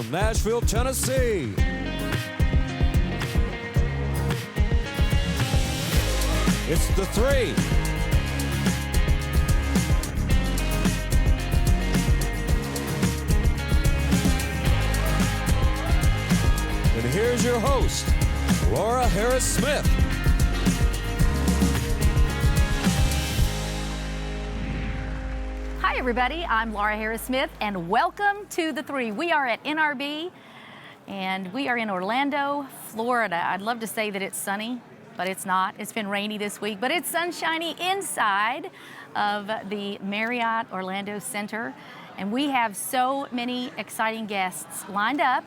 from Nashville, Tennessee. It's the Three. And here's your host, Laura Harris-Smith. Hi everybody, I'm Laura Harris-Smith and welcome to The Three. We are at NRB and we are in Orlando, Florida. I'd love to say that it's sunny, but it's not. It's been rainy this week, but it's sunshiny inside of the Marriott Orlando Center. And we have so many exciting guests lined up,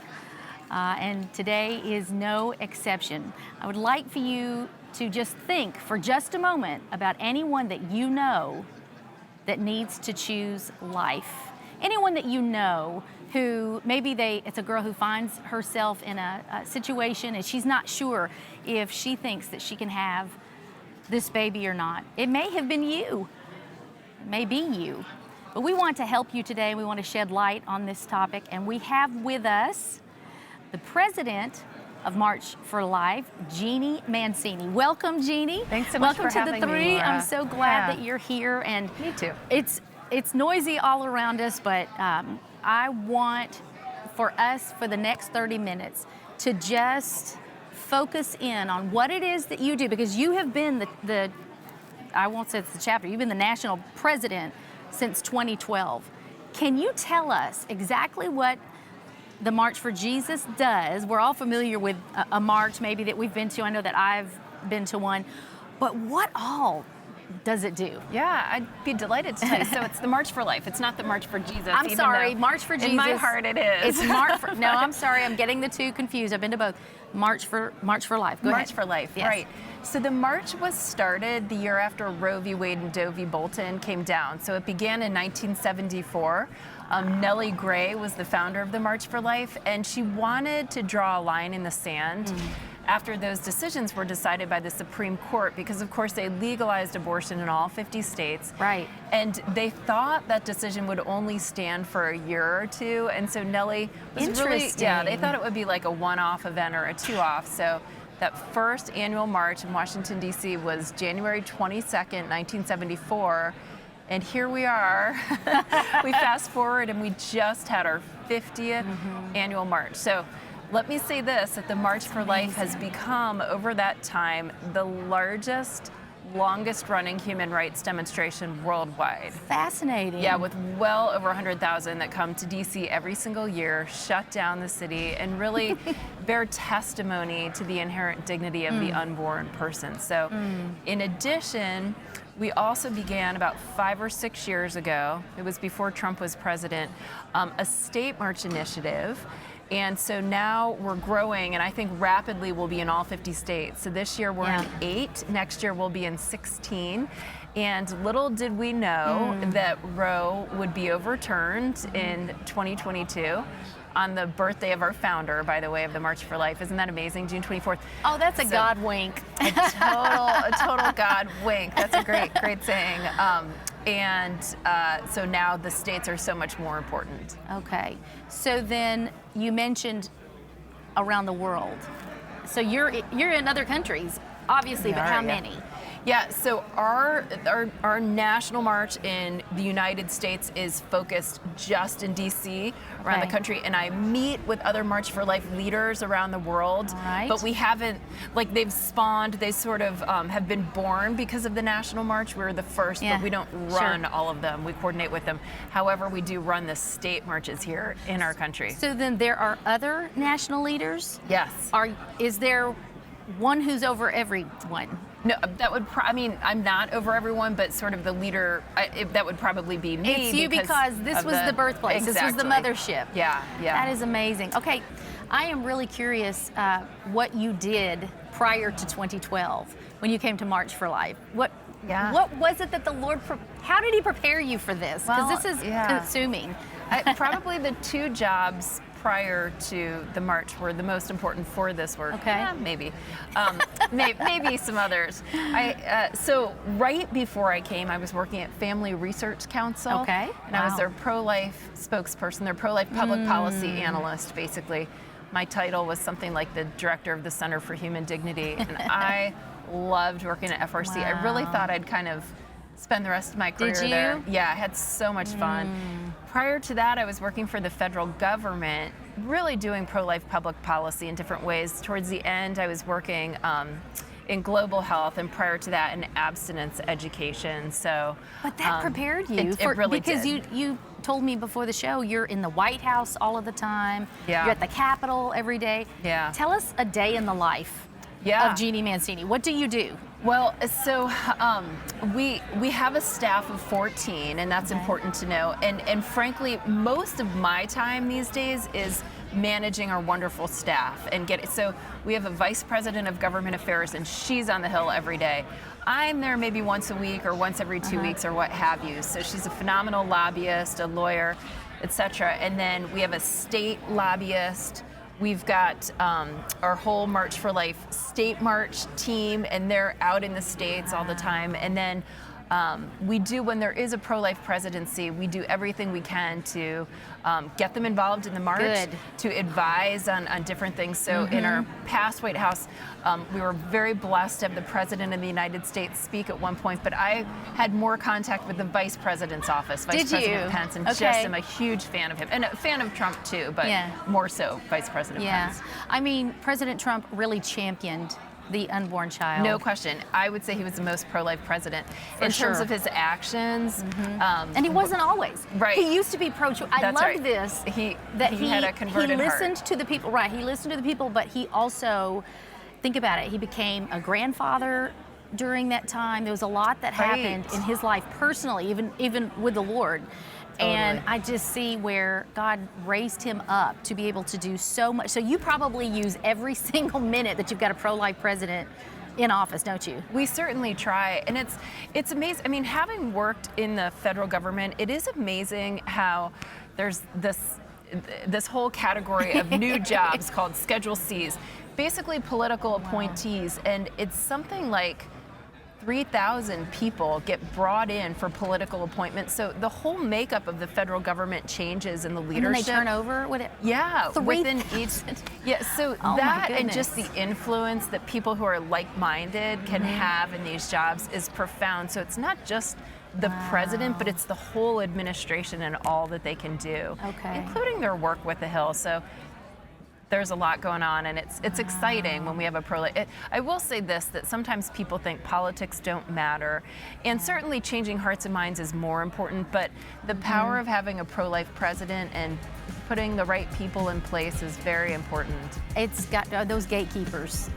and today is no exception. I would like for you to just think for just a moment about anyone that you know that needs to choose life. Anyone that you know who maybe it's a girl who finds herself in a situation and she's not sure if she thinks that she can have this baby or not. It may have been you. It may be you. But we want to help you today. We want to shed light on this topic. And we have with us the president of March for Life, Jeanne Mancini. Welcome, Jeanne. Thanks so much for having me, Welcome to The Three. Laura. I'm so glad that you're here. And me too. It's noisy all around us, but I want for us for the next 30 minutes to just focus in on what it is that you do, because you have been the I won't say it's the chapter, you've been the national president since 2012. Can you tell us exactly what the March for Jesus does? We're all familiar with a march maybe that we've been to. I know that I've been to one, but what all does it do? Yeah, I'd be delighted to tell you. So it's the March for Life. It's not the March for Jesus. I'm sorry, March for Jesus. In my heart it is. It's March for, no, I'm sorry, I'm getting the two confused. I've been to both. March for Life. Go March ahead. for Life, Yes. right. So the march was started the year after Roe v. Wade and Doe v. Bolton came down. So it began in 1974. Nellie Gray was the founder of the March for Life, and she wanted to draw a line in the sand after those decisions were decided by the Supreme Court, because of course they legalized abortion in all 50 states. Right. And they thought that decision would only stand for a year or two, and so Nellie was really, they thought it would be like a one-off event or a two-off. So that first annual march in Washington, D.C. was January 22nd, 1974. And here we are. We fast forward and we just had our 50th annual march. So let me say this, that the March for Life has become, over that time, the largest, longest running human rights demonstration worldwide. Fascinating. Yeah, with well over 100,000 that come to DC every single year, shut down the city, and really bear testimony to the inherent dignity of the unborn person. So in addition, we also began about 5 or 6 years ago, it was before Trump was president, a state march initiative. And so now we're growing, and I think rapidly we'll be in all 50 states. So this year we're in 8, next year we'll be in 16. And little did we know that Roe would be overturned in 2022. On the birthday of our founder, by the way, of the March for Life. Isn't that amazing? June 24th. Oh, that's a God wink. A total God wink. That's a great saying. So now the states are so much more important. Okay. So then you mentioned around the world. So you're in other countries, obviously, but how many? Yeah, so our national march in the United States is focused just in DC, around the country, and I meet with other March for Life leaders around the world. Right. But we haven't, like, they've spawned, they sort of have been born because of the national march. We're the first, but we don't run all of them. We coordinate with them. However, we do run the state marches here in our country. So then there are other national leaders? Yes. Is there one who's over everyone? No, that would, I'm not over everyone, but sort of the leader, that would probably be me. It's you because this was the birthplace. Exactly. This was the mothership. Yeah. That is amazing. Okay, I am really curious what you did prior to 2012 when you came to March for Life. What was it that the Lord, how did he prepare you for this? Because this is consuming. Probably the two jobs prior to the march were the most important for this work. Okay. Maybe. Maybe some others. So right before I came, I was working at Family Research Council. Okay. And I was their pro-life spokesperson, their pro-life public policy analyst, basically. My title was something like the director of the Center for Human Dignity, and I loved working at FRC. Wow. I really thought I'd kind of spend the rest of my career Did you? there. Yeah, I had so much fun. Prior to that, I was working for the federal government, really doing pro-life public policy in different ways. Towards the end, I was working in global health, and prior to that, in abstinence education. So, But that prepared you it really because did. you told me before the show you're in the White House all of the time. Yeah. You're at the Capitol every day. Yeah. Tell us a day in the life of Jeanne Mancini. What do you do? Well, so we have a staff of 14, and that's important to know. And frankly, most of my time these days is managing our wonderful staff and so we have a vice president of government affairs, and she's on the Hill every day. I'm there maybe once a week or once every 2 weeks or what have you. So she's a phenomenal lobbyist, a lawyer, etc. And then we have a state lobbyist. We've got our whole March for Life state march team, and they're out in the states all the time. And then we do, when there is a pro-life presidency, we do everything we can to get them involved in the march, to advise on different things. So in our past White House, we were very blessed to have the President of the United States speak at one point, but I had more contact with the Vice President's office, Vice President Pence, and just am a huge fan of him. And a fan of Trump too, but more so Vice President Pence. I mean, President Trump really championed the unborn child. No question. I would say he was the most pro-life president in terms of his actions. And he wasn't always. Right. He used to be pro-choice. I love this. He had a converted He listened heart. to the people. Right. He listened to the people, but he also, think about it, he became a grandfather during that time. There was a lot that happened in his life personally, even with the Lord. And I just see where God raised him up to be able to do so much. So you probably use every single minute that you've got a pro-life president in office, don't you? We certainly try, and it's amazing. I mean, having worked in the federal government, it is amazing how there's this whole category of new jobs called Schedule Cs, basically political appointees, and it's something like 3,000 people get brought in for political appointments. So the whole makeup of the federal government changes in the leadership. And then they turn over with it? Yeah, within each. Yeah, so that and just the influence that people who are like-minded can have in these jobs is profound. So it's not just the president, but it's the whole administration and all that they can do, including their work with the Hill. So there's a lot going on, and it's exciting when we have a pro-life. I will say this, that sometimes people think politics don't matter, and certainly changing hearts and minds is more important, but the power of having a pro-life president and putting the right people in place is very important. It's got those gatekeepers.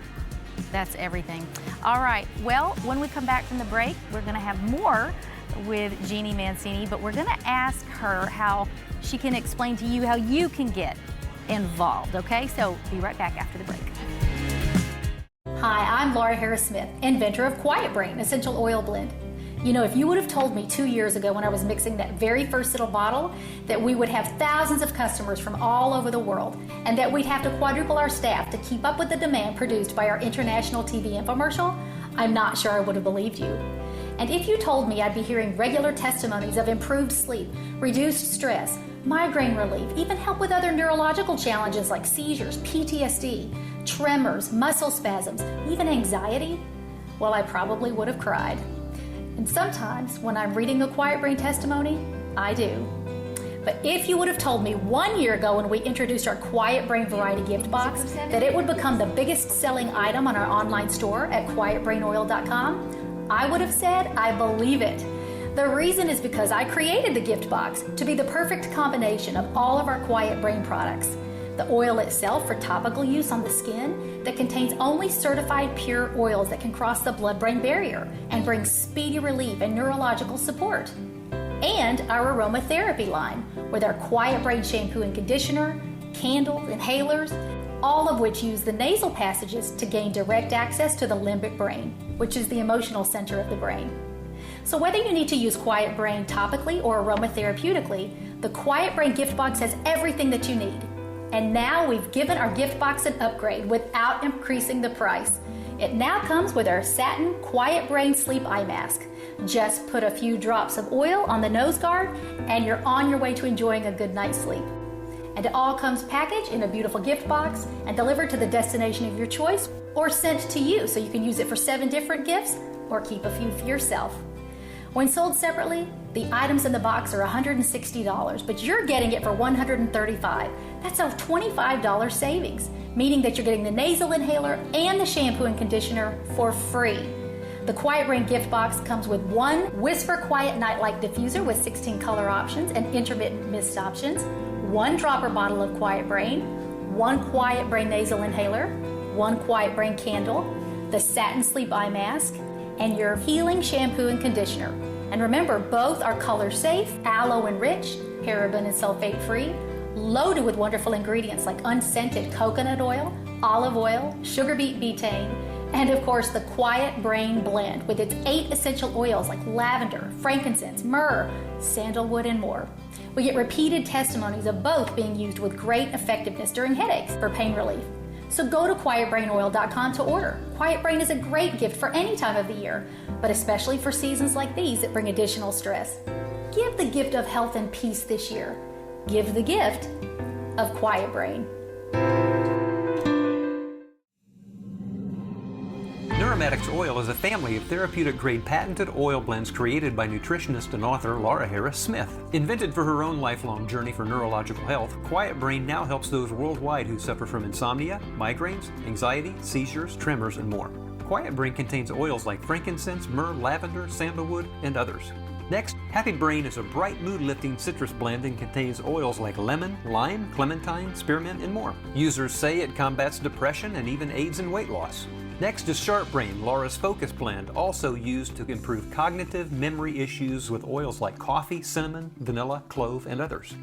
That's everything. All right, well, when we come back from the break, we're gonna have more with Jeanne Mancini, but we're gonna ask her how she can explain to you how you can get involved, okay? So be right back after the break. Hi, I'm Laura Harris-Smith, inventor of Quiet Brain Essential Oil Blend. You know, if you would have told me 2 years ago when I was mixing that very first little bottle that we would have thousands of customers from all over the world and that we'd have to quadruple our staff to keep up with the demand produced by our international TV infomercial, I'm not sure I would have believed you. And if you told me I'd be hearing regular testimonies of improved sleep, reduced stress, migraine relief, even help with other neurological challenges like seizures, PTSD, tremors, muscle spasms, even anxiety, well, I probably would have cried. And sometimes when I'm reading the Quiet Brain testimony, I do. But if you would have told me 1 year ago when we introduced our Quiet Brain Variety Gift Box that it would become the biggest selling item on our online store at quietbrainoil.com, I would have said, I believe it. The reason is because I created the gift box to be the perfect combination of all of our Quiet Brain products. The oil itself for topical use on the skin that contains only certified pure oils that can cross the blood-brain barrier and bring speedy relief and neurological support. And our aromatherapy line with our Quiet Brain shampoo and conditioner, candles, inhalers, all of which use the nasal passages to gain direct access to the limbic brain, which is the emotional center of the brain. So whether you need to use Quiet Brain topically or aromatherapeutically, the Quiet Brain gift box has everything that you need. And now we've given our gift box an upgrade without increasing the price. It now comes with our satin Quiet Brain Sleep Eye Mask. Just put a few drops of oil on the nose guard and you're on your way to enjoying a good night's sleep. And it all comes packaged in a beautiful gift box and delivered to the destination of your choice or sent to you so you can use it for 7 different gifts or keep a few for yourself. When sold separately, the items in the box are $160, but you're getting it for $135. That's a $25 savings, meaning that you're getting the nasal inhaler and the shampoo and conditioner for free. The Quiet Brain gift box comes with 1 Whisper Quiet Nightlight diffuser with 16 color options and intermittent mist options, 1 dropper bottle of Quiet Brain, 1 Quiet Brain nasal inhaler, 1 Quiet Brain candle, the satin sleep eye mask, and your healing shampoo and conditioner. And remember, both are color safe, aloe enriched, paraben and sulfate free, loaded with wonderful ingredients like unscented coconut oil, olive oil, sugar beet betaine, and of course the Quiet Brain blend with its 8 essential oils like lavender, frankincense, myrrh, sandalwood, and more. We get repeated testimonies of both being used with great effectiveness during headaches for pain relief. So go to quietbrainoil.com to order. Quiet Brain is a great gift for any time of the year, but especially for seasons like these that bring additional stress. Give the gift of health and peace this year. Give the gift of Quiet Brain. Neuromatics Oil is a family of therapeutic-grade patented oil blends created by nutritionist and author Laura Harris Smith. Invented for her own lifelong journey for neurological health, Quiet Brain now helps those worldwide who suffer from insomnia, migraines, anxiety, seizures, tremors, and more. Quiet Brain contains oils like frankincense, myrrh, lavender, sandalwood, and others. Next, Happy Brain is a bright mood-lifting citrus blend and contains oils like lemon, lime, clementine, spearmint, and more. Users say it combats depression and even aids in weight loss. Next is Sharp Brain, Laura's Focus Blend, also used to improve cognitive memory issues with oils like coffee, cinnamon, vanilla, clove, and others.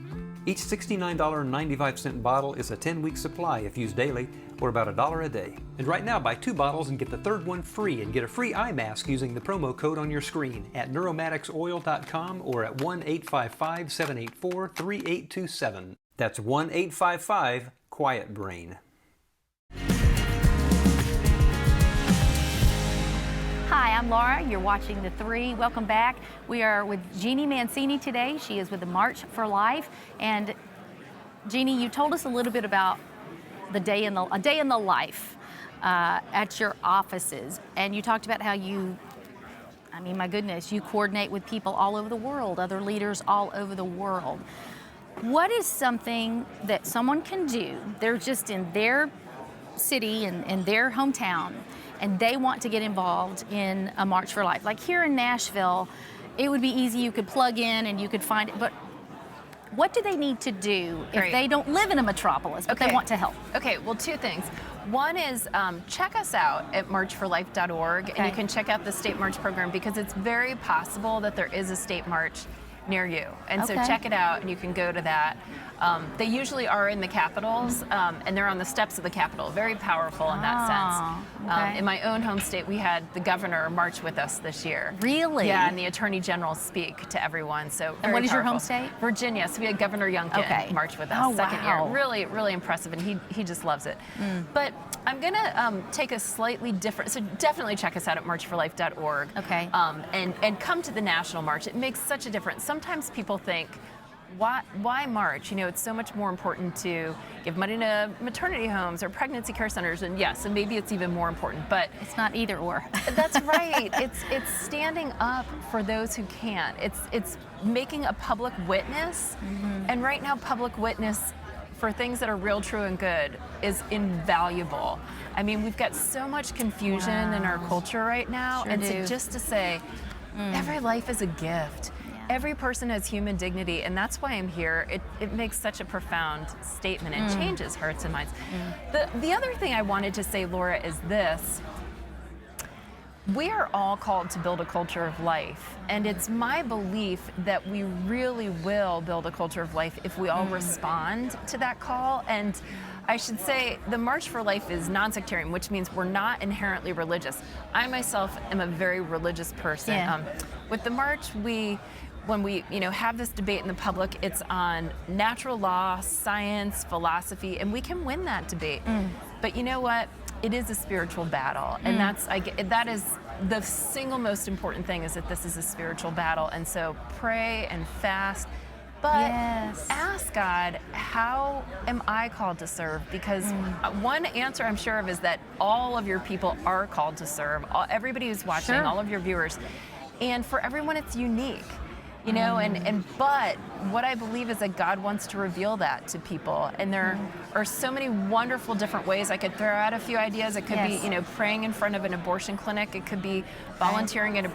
Each $69.95 bottle is a 10-week supply if used daily, or about $1 a day. And right now, buy 2 bottles and get the 3rd one free and get a free eye mask using the promo code on your screen at neuromaticsoil.com or at 1-855-784-3827. That's 1-855-QUIET-BRAIN. Hi, I'm Laura. You're watching theTHREE. Welcome back. We are with Jeanne Mancini today. She is with the March for Life. And Jeanne, you told us a little bit about a day in the life at your offices, and you talked about how you, I mean, my goodness, you coordinate with people all over the world, other leaders all over the world. What is something that someone can do? They're just in their city and in their hometown, and they want to get involved in a March for Life. Like here in Nashville, it would be easy. You could plug in and you could find it, but what do they need to do if they don't live in a metropolis, but they want to help? Okay, well, 2 things. One is check us out at marchforlife.org, and you can check out the State March program because it's very possible that there is a state march near you. And so check it out, and you can go to that. They usually are in the capitals, and they're on the steps of the Capitol. Very powerful in that sense. In my own home state, we had the governor march with us this year. Really? Yeah, and the attorney general speak to everyone. So and what is powerful. your home state? Virginia. So we had Governor Youngkin march with us second year. Really, really impressive, and he just loves it. But I'm gonna take a slightly different. So definitely check us out at marchforlife.org. And come to the national march. It makes such a difference. Sometimes people think, why march? You know, it's so much more important to give money to maternity homes or pregnancy care centers, and yes, and maybe it's even more important, but it's not either or. That's right. It's standing up for those who can't. It's making a public witness, and right now, public witness for things that are real, true, and good is invaluable. I mean, we've got so much confusion in our culture right now, and so just to say, every life is a gift. Every person has human dignity, and that's why I'm here. It makes such a profound statement and changes hearts and minds. The other thing I wanted to say, Laura, is this. We are all called to build a culture of life, and it's my belief that we really will build a culture of life if we all respond to that call. And I should say the March for Life is non-sectarian, which means we're not inherently religious. I myself am a very religious person. With the March, we when we, have this debate in the public, it's on natural law, science, philosophy, and we can win that debate. But you know what? It is a spiritual battle, and that is the single most important thing, is that this is a spiritual battle. And so pray and fast, but ask God, how am I called to serve? Because one answer I'm sure of is that all of your people are called to serve. Everybody who's watching, all of your viewers, and for everyone it's unique. But what I believe is that God wants to reveal that to people, and there are so many wonderful different ways. I could throw out a few ideas. It could be, praying in front of an abortion clinic. It could be volunteering at a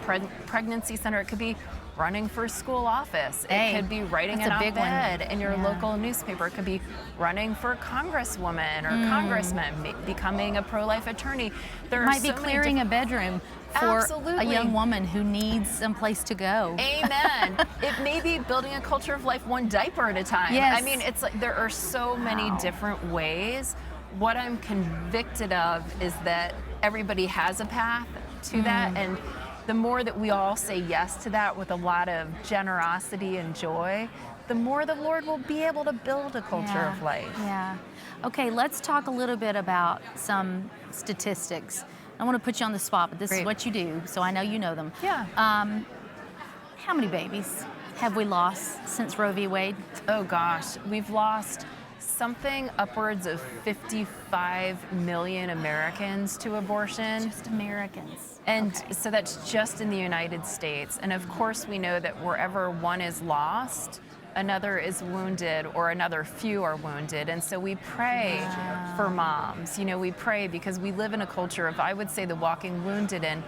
pregnancy center. It could be running for school office. It could be writing an op-ed in your local newspaper. It could be running for congresswoman or congressman, becoming a pro-life attorney. There might be clearing a bedroom for a young woman who needs some place to go. Amen. It may be building a culture of life one diaper at a time. Yes. I mean, it's like there are so many different ways. What I'm convicted of is that everybody has a path to that, and the more that we all say yes to that with a lot of generosity and joy, the more the Lord will be able to build a culture of life. Yeah. Okay, let's talk a little bit about some statistics. I want to put you on the spot, but this is what you do, so I know you know them. Yeah. How many babies have we lost since Roe v. Wade? Oh gosh, we've lost something upwards of 55 million Americans to abortion. Just Americans. And so that's just in the United States. And of course we know that wherever one is lost, another is wounded, or another few are wounded. And so we pray for moms. We pray because we live in a culture of, I would say, the walking wounded. And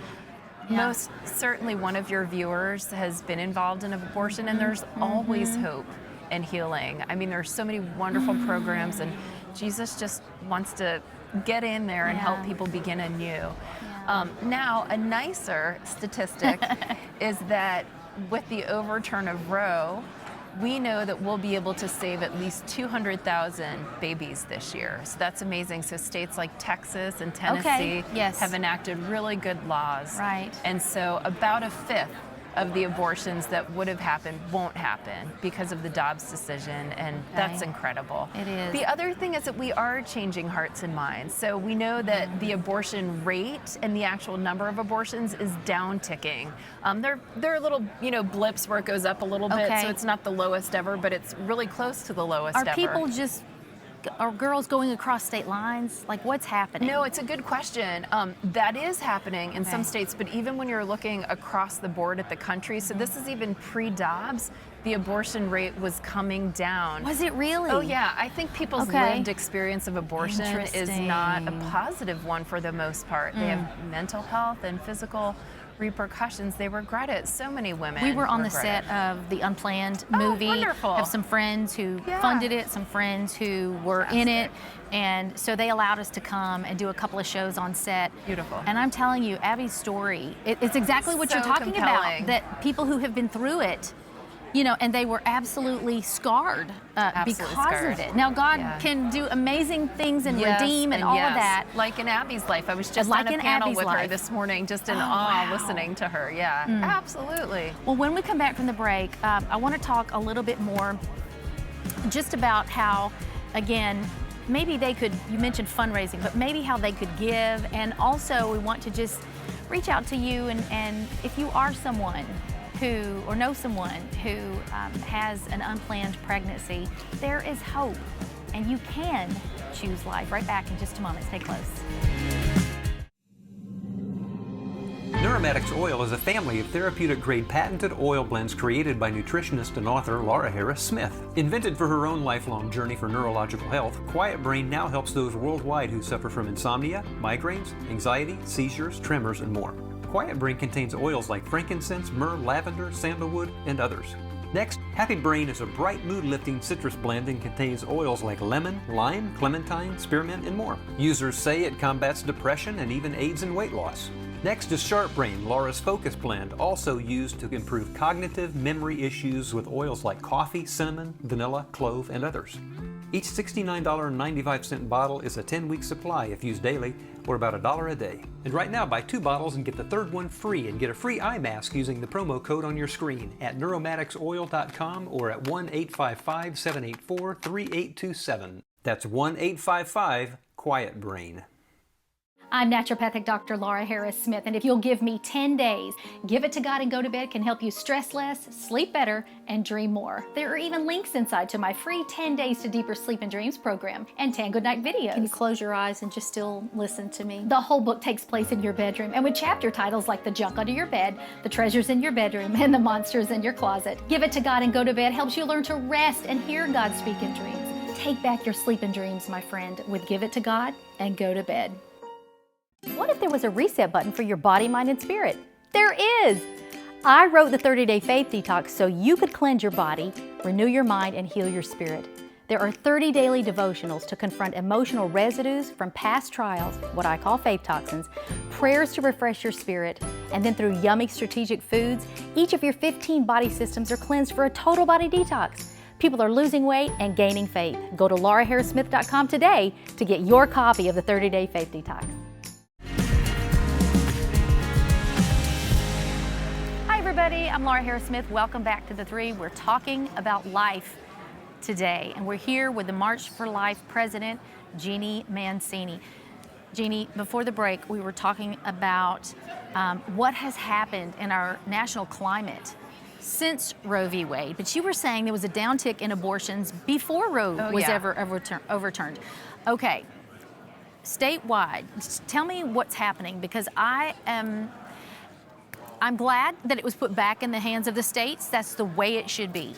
most certainly one of your viewers has been involved in abortion, and there's always hope and healing. I mean, there's so many wonderful programs, and Jesus just wants to get in there and help people begin anew. Now, a nicer statistic is that with the overturn of Roe, we know that we'll be able to save at least 200,000 babies this year. So that's amazing. So states like Texas and Tennessee have enacted really good laws. Right. And so about a fifth of the abortions that would have happened won't happen because of the Dobbs decision, and that's incredible. It is. The other thing is that we are changing hearts and minds. So we know that the abortion rate and the actual number of abortions is down ticking. There are little, blips where it goes up a little bit, so it's not the lowest ever, but it's really close to the lowest ever. Are girls going across state lines? Like, what's happening? No, it's a good question. That is happening in some states, but even when you're looking across the board at the country, so this is even pre-Dobbs, the abortion rate was coming down. Was it really? Oh yeah, I think people's lived experience of abortion is not a positive one for the most part. They have mental health and physical repercussions. They regret it. So many women. We were on the set of the Unplanned movie. Wonderful. Have some friends who funded it, some friends who were in it, and so they allowed us to come and do a couple of shows on set. Beautiful. And I'm telling you, Abby's story, it's exactly what you're talking about. That people who have been through it, and they were absolutely scarred because of it. Now, God can do amazing things and redeem and all of that. Like in Abby's life. I was just on a panel with her this morning, just in awe listening to her. Yeah, absolutely. Well, when we come back from the break, I want to talk a little bit more just about how, again, maybe they could, you mentioned fundraising, but maybe how they could give. And also, we want to just reach out to you, and if you are someone who, or know someone who has an unplanned pregnancy, there is hope, and you can choose life. Right back in just a moment. Stay close. Neuromatics Oil is a family of therapeutic-grade patented oil blends created by nutritionist and author Laura Harris Smith. Invented for her own lifelong journey for neurological health, Quiet Brain now helps those worldwide who suffer from insomnia, migraines, anxiety, seizures, tremors, and more. Quiet Brain contains oils like frankincense, myrrh, lavender, sandalwood, and others. Next, Happy Brain is a bright mood-lifting citrus blend and contains oils like lemon, lime, clementine, spearmint, and more. Users say it combats depression and even aids in weight loss. Next is Sharp Brain, Laura's Focus Blend, also used to improve cognitive memory issues with oils like coffee, cinnamon, vanilla, clove, and others. Each $69.95 bottle is a 10-week supply if used daily, or about $1 a day. And right now, buy 2 bottles and get the third one free, and get a free eye mask using the promo code on your screen at neuromaticsoil.com or at 1-855-784-3827. That's 1-855-QUIET-BRAIN. I'm naturopathic Dr. Laura Harris-Smith, and if you'll give me 10 days, Give It to God and Go to Bed can help you stress less, sleep better, and dream more. There are even links inside to my free 10 Days to Deeper Sleep and Dreams program and 10 Goodnight videos. Can you close your eyes and just still listen to me? The whole book takes place in your bedroom, and with chapter titles like The Junk Under Your Bed, The Treasures in Your Bedroom, and The Monsters in Your Closet. Give It to God and Go to Bed helps you learn to rest and hear God speak in dreams. Take back your sleep and dreams, my friend, with Give It to God and Go to Bed. What if there was a reset button for your body, mind, and spirit? There is! I wrote the 30-Day Faith Detox so you could cleanse your body, renew your mind, and heal your spirit. There are 30 daily devotionals to confront emotional residues from past trials, what I call faith toxins, prayers to refresh your spirit, and then through yummy strategic foods, each of your 15 body systems are cleansed for a total body detox. People are losing weight and gaining faith. Go to lauraharrissmith.com today to get your copy of the 30-Day Faith Detox. Hi everybody, I'm Laura Harris-Smith. Welcome back to theTHREE. We're talking about life today, and we're here with the March for Life president, Jeanne Mancini. Jeanne, before the break, we were talking about what has happened in our national climate since Roe v. Wade, but you were saying there was a downtick in abortions before Roe was ever overturned. Okay, statewide, tell me what's happening, because I'm glad that it was put back in the hands of the states. That's the way it should be.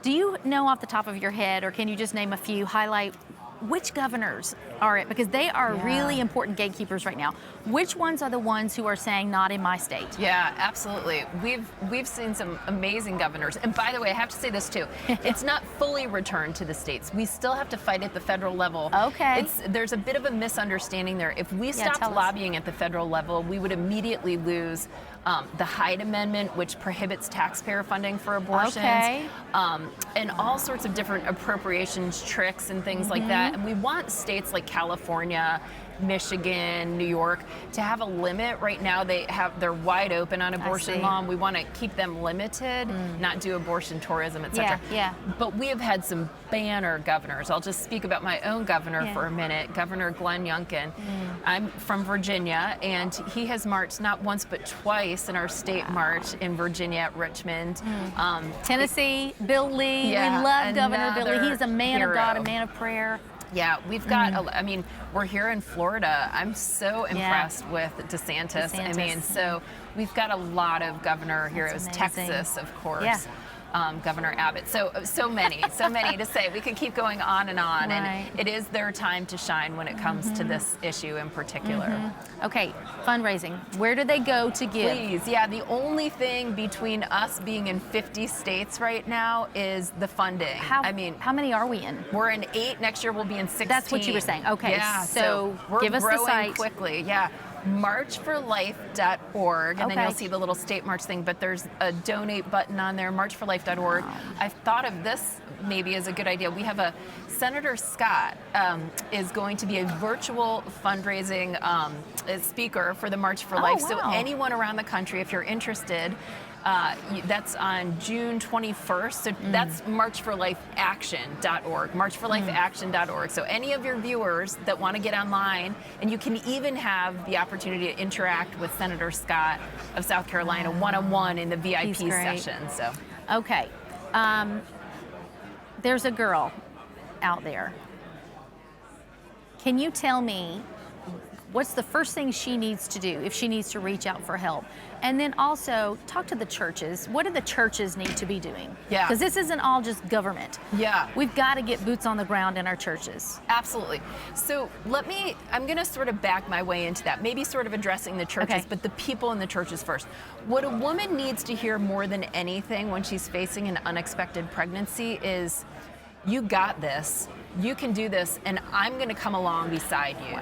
Do you know off the top of your head, or can you just name a few, highlight which governors are it? Because they are really important gatekeepers right now. Which ones are the ones who are saying not in my state? Yeah, absolutely. We've seen some amazing governors. And by the way, I have to say this too. It's not fully returned to the states. We still have to fight at the federal level. Okay. There's a bit of a misunderstanding there. If we stopped lobbying at the federal level, we would immediately lose the Hyde Amendment, which prohibits taxpayer funding for abortions, and all sorts of different appropriations tricks and things like that. And we want states like California, Michigan, New York to have a limit. Right now they're wide open on abortion law, and we want to keep them limited, not do abortion tourism, etc. But we have had some banner governors. I'll just speak about my own governor for a minute, Governor Glenn Youngkin. I'm from Virginia, and he has marched not once but twice in our state march in Virginia at Richmond. Tennessee, Bill Lee, we love Governor Bill Lee. He's a man of God, a man of prayer. Yeah, we've got, I mean, we're here in Florida. I'm so impressed with DeSantis. I mean, so we've got a lot of governor heroes. Texas, of course. Governor Abbott. So many to say. We could keep going on and on. And it is their time to shine when it comes to this issue in particular. Okay, fundraising. Where do they go to give? Please, the only thing between us being in 50 states right now is the funding. How many are we in? We're in 8. Next year we'll be in 16. That's what you were saying. Okay, yeah, so we're give us the site quickly. Marchforlife.org, and then you'll see the little state march thing, but there's a donate button on there, marchforlife.org. I've thought of this maybe as a good idea. We have Senator Scott is going to be a virtual fundraising speaker for the March for Life. So anyone around the country, if you're interested, that's on June 21st. So that's marchforlifeaction.org, marchforlifeaction.org. So any of your viewers that want to get online, and you can even have the opportunity to interact with Senator Scott of South Carolina one-on-one in the VIP session. So okay, there's a girl out there. Can you tell me what's the first thing she needs to do if she needs to reach out for help? And then also talk to the churches. What do the churches need to be doing? Because this isn't all just government. We've got to get boots on the ground in our churches. Absolutely. So I'm going to sort of back my way into that, maybe sort of addressing the churches, but the people in the churches first. What a woman needs to hear more than anything when she's facing an unexpected pregnancy is, you got this, you can do this, and I'm going to come along beside you.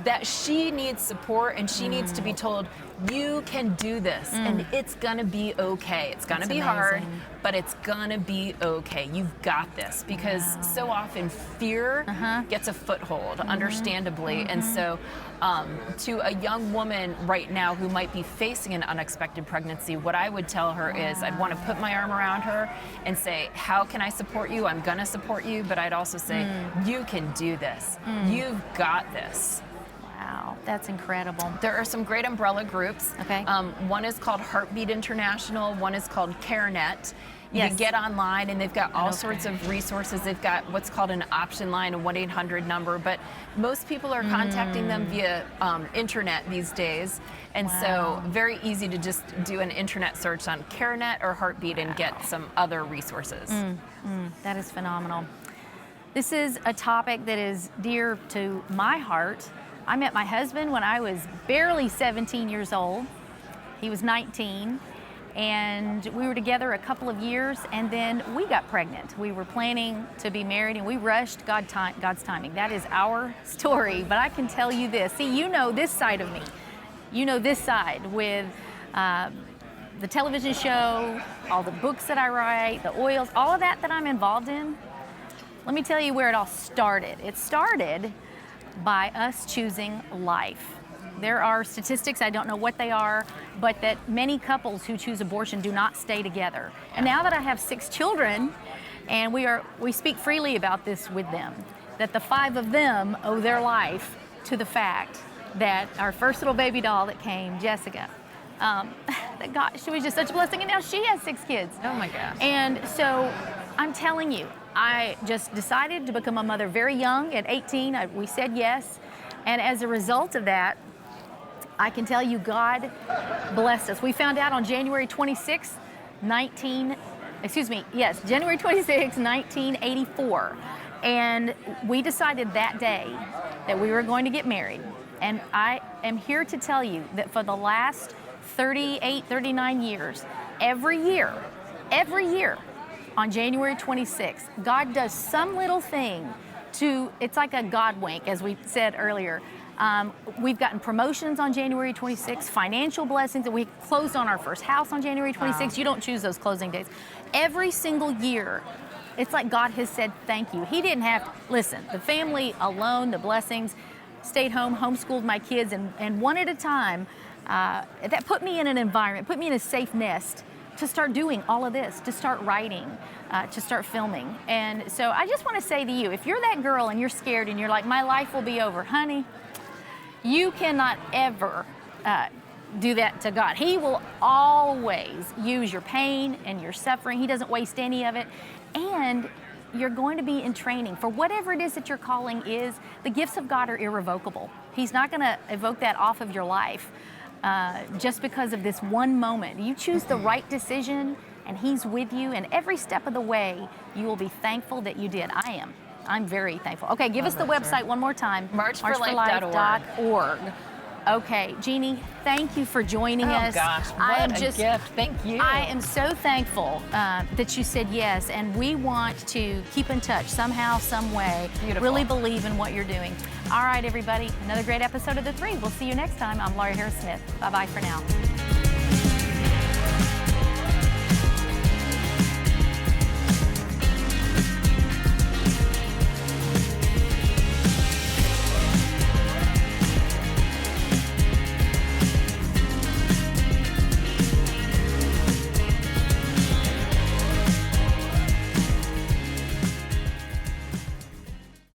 that she needs support and she needs to be told, you can do this and it's gonna be okay. It's gonna be hard, but it's gonna be okay. You've got this, because so often fear gets a foothold, understandably. And so to a young woman right now who might be facing an unexpected pregnancy, what I would tell her is I'd want to put my arm around her and say, how can I support you? I'm gonna support you, but I'd also say, you can do this. You've got this. Wow, that's incredible. There are some great umbrella groups. Okay. One is called Heartbeat International. One is called CareNet. You Yes. can get online and they've got all sorts of resources. They've got what's called an option line, a 1-800 number, but most people are contacting them via internet these days. And so very easy to just do an internet search on CareNet or Heartbeat and get some other resources. That is phenomenal. This is a topic that is dear to my heart. I met my husband when I was barely 17 years old. He was 19, and we were together a couple of years, and then we got pregnant. We were planning to be married, and we rushed God's timing. That is our story, but I can tell you this. See, you know this side of me. You know this side with the television show, all the books that I write, the oils, all of that I'm involved in. Let me tell you where it all started. It started by us choosing life. There are statistics, I don't know what they are, but that many couples who choose abortion do not stay together. And now that I have 6 children, and we speak freely about this with them, that the 5 of them owe their life to the fact that our first little baby doll that came, Jessica, that God, she was just such a blessing, and now she has 6 kids. Oh my gosh. And so I'm telling you, I just decided to become a mother very young. At 18, we said yes. And as a result of that, I can tell you God blessed us. We found out on January 26, January 26, 1984. And we decided that day that we were going to get married. And I am here to tell you that for the last 38, 39 years, every year, on January 26th, God does some little thing it's like a God wink, as we said earlier. We've gotten promotions on January 26th, financial blessings, and we closed on our first house on January 26th. Wow. You don't choose those closing dates. Every single year, it's like God has said thank you. He didn't have to, listen, the family alone, the blessings, stayed home, homeschooled my kids, and one at a time, that put me in an environment, put me in a safe nest to start doing all of this, to start writing, to start filming. And so I just want to say to you, if you're that girl and you're scared and you're like, my life will be over, honey, you cannot ever do that to God. He will always use your pain and your suffering. He doesn't waste any of it. And you're going to be in training for whatever it is that your calling is. The gifts of God are irrevocable. He's not going to evoke that off of your life just because of this one moment. You choose the right decision, and He's with you, and every step of the way, you will be thankful that you did. I am. I'm very thankful. Okay, give us the website one more time. Marchforlife.org. Okay, Jeannie, thank you for joining us. Oh gosh, what a gift. Thank you. I am so thankful that you said yes, and we want to keep in touch somehow, some way. Beautiful. Really believe in what you're doing. All right, everybody, another great episode of The Three. We'll see you next time. I'm Laura Harris-Smith. Bye-bye for now.